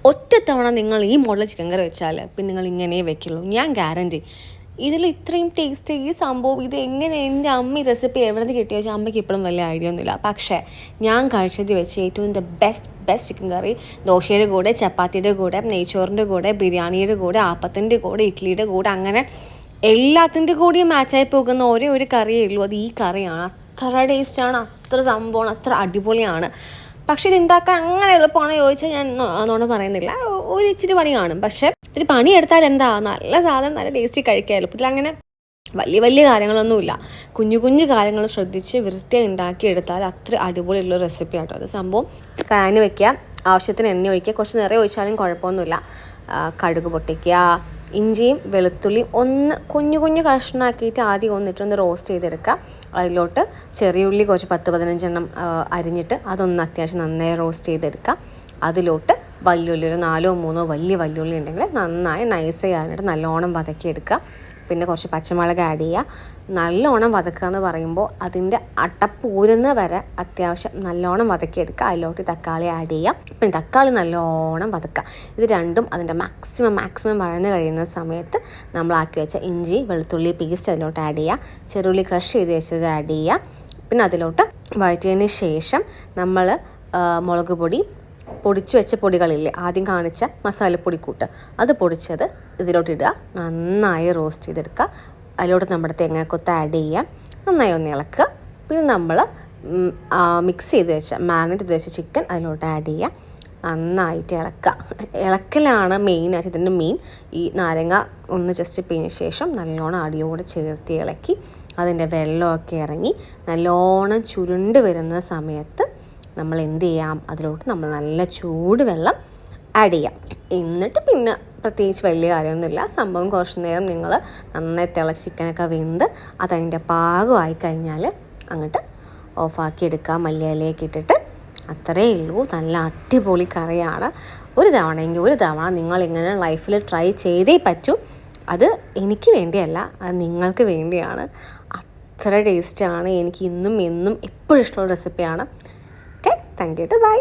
ഒറ്റ തവണ നിങ്ങൾ ഈ മോഡൽ ചിക്കൻ കറി വെച്ചാൽ പിന്നെ നിങ്ങൾ ഇങ്ങനെ വെക്കുള്ളൂ, ഞാൻ ഗ്യാരണ്ടി. ഇതിൽ ഇത്രയും ടേസ്റ്റ് ഈ സംഭവം ഇത് എങ്ങനെ എൻ്റെ അമ്മ റെസിപ്പി എവിടെ നിന്ന് കിട്ടിയോ വെച്ചാൽ അമ്മയ്ക്ക് ഇപ്പോഴും വലിയ ഐഡിയ ഒന്നുമില്ല. പക്ഷേ ഞാൻ കഴിച്ചത് വെച്ച് ഏറ്റവും ബെസ്റ്റ് ചിക്കൻ കറി ദോശയുടെ കൂടെ, ചപ്പാത്തിയുടെ കൂടെ, നെയ്ച്ചോറിൻ്റെ കൂടെ, ബിരിയാണിയുടെ കൂടെ, ആപ്പത്തിൻ്റെ കൂടെ, ഇഡ്ഡലിയുടെ കൂടെ, അങ്ങനെ എല്ലാത്തിൻ്റെ കൂടെയും മാച്ചായി പോകുന്ന ഒരേ ഒരു കറിയേ ഉള്ളൂ. അത് ഈ കറിയാണ്. അത്ര ടേസ്റ്റാണ്, അത്ര സംഭവമാണ്, അത്ര അടിപൊളിയാണ്. പക്ഷേ ഇത് ഉണ്ടാക്കാൻ അങ്ങനെ എളുപ്പമാണോ ചോദിച്ചാൽ ഞാൻ നോണ പറയുന്നില്ല, ഒരു ഇച്ചിരി പണി കാണും. പക്ഷേ ഇത്തിരി പണിയെടുത്താൽ എന്താ, നല്ല സാധനം നല്ല ടേസ്റ്റി കഴിക്കുക. എളുപ്പത്തിൽ അങ്ങനെ വലിയ കാര്യങ്ങളൊന്നുമില്ല, കുഞ്ഞു കാര്യങ്ങൾ ശ്രദ്ധിച്ച് വൃത്തിയായി ഉണ്ടാക്കിയെടുത്താൽ അത്ര അടിപൊളിയുള്ള റെസിപ്പി ആട്ടോ അത്. സംഭവം പാന് വയ്ക്കുക, ആവശ്യത്തിന് എണ്ണ ഒഴിക്കുക, കുറച്ച് നിറയെ ഒഴിച്ചാലും കുഴപ്പമൊന്നുമില്ല. കടുക് പൊട്ടിക്കുക, ഇഞ്ചിയും വെളുത്തുള്ളിയും ഒന്ന് കുഞ്ഞു കഷ്ണമാക്കിയിട്ട് ആദ്യം ഒന്നിട്ടൊന്ന് റോസ്റ്റ് ചെയ്തെടുക്കുക. അതിലോട്ട് ചെറിയുള്ളി കുറച്ച് 10-15 അരിഞ്ഞിട്ട് അതൊന്ന് അത്യാവശ്യം നന്നായി റോസ്റ്റ് ചെയ്തെടുക്കുക. അതിലോട്ട് വലിയുള്ളി ഒരു 4-3 വലിയ വലിയുള്ളി ഉണ്ടെങ്കിൽ നന്നായി നൈസ് ചെയ്യാനായിട്ട് നല്ലോണം വതക്കിയെടുക്കുക. പിന്നെ കുറച്ച് പച്ചമുളക് ആഡ് ചെയ്യുക. നല്ലോണം വതക്കുക എന്ന് പറയുമ്പോൾ അതിൻ്റെ അട്ടപ്പൂരുന്ന വരെ അത്യാവശ്യം നല്ലോണം വതക്കിയെടുക്കുക. അതിലോട്ട് തക്കാളി ആഡ് ചെയ്യുക. പിന്നെ തക്കാളി നല്ലോണം വതക്കുക. ഇത് രണ്ടും അതിൻ്റെ മാക്സിമം വഴന്ന് കഴിയുന്ന സമയത്ത് നമ്മളാക്കി വെച്ച ഇഞ്ചി വെളുത്തുള്ളി പേസ്റ്റ് അതിലോട്ട് ആഡ് ചെയ്യുക. ചെറുള്ളി ക്രഷ് ചെയ്ത് വെച്ചത് ആഡ് ചെയ്യുക. പിന്നെ അതിലോട്ട് വഴറ്റിയതിന് ശേഷം നമ്മൾ മുളക് പൊടി, പൊടിച്ച് വെച്ച പൊടികളില്ലേ, ആദ്യം കാണിച്ച മസാലപ്പൊടിക്കൂട്ട്, അത് പൊടിച്ചത് ഇതിലോട്ട് ഇടുക. നന്നായി റോസ്റ്റ് ചെയ്തെടുക്കുക. അതിലോട്ട് നമ്മുടെ തേങ്ങാക്കൊത്ത് ആഡ് ചെയ്യുക. നന്നായി ഒന്ന് ഇളക്കുക. പിന്നെ നമ്മൾ മിക്സ് ചെയ്ത് വെച്ച മാരിനേറ്റ് ചെയ്ത് വെച്ച ചിക്കൻ അതിലോട്ട് ആഡ് ചെയ്യുക. നന്നായിട്ട് ഇളക്കുക. ഇളക്കലാണ് മെയിനായിട്ട് ഇതിൻ്റെ മെയിൻ. ഈ നാരങ്ങ ഒന്ന് ജസ്റ്റ് പിഴിഞ്ഞ ശേഷം നല്ലോണം അടിയോടെ ചേർത്ത് ഇളക്കി അതിൻ്റെ വെള്ളമൊക്കെ ഇറങ്ങി നല്ലോണം ചുരുണ്ട് വരുന്ന സമയത്ത് നമ്മൾ എന്ത് ചെയ്യാം, അതിലോട്ട് നമ്മൾ നല്ല ചൂട് വെള്ളം ആഡ് ചെയ്യാം. എന്നിട്ട് പിന്നെ പ്രത്യേകിച്ച് വലിയ കാര്യമൊന്നുമില്ല. സംഭവം കുറച്ച് നേരം നിങ്ങൾ നന്നായി തിളച്ച് ചിക്കനൊക്കെ വെന്ത് അതതിൻ്റെ പാകമായി കഴിഞ്ഞാൽ അങ്ങോട്ട് ഓഫാക്കി എടുക്കുക. മല്ലിയിലയൊക്കെ ഇട്ടിട്ട് അത്രയേ ഉള്ളൂ. നല്ല അടിപൊളി കറിയാണ്. ഒരു തവണ നിങ്ങളിങ്ങനെ ലൈഫിൽ ട്രൈ ചെയ്തേ പറ്റൂ. അത് എനിക്ക് വേണ്ടിയല്ല, അത് നിങ്ങൾക്ക് വേണ്ടിയാണ്. അത്ര ടേസ്റ്റാണ്. എനിക്ക് ഇന്നും എന്നും എപ്പോഴും ഇഷ്ടമുള്ള റെസിപ്പിയാണ്. Okay, thank you, by.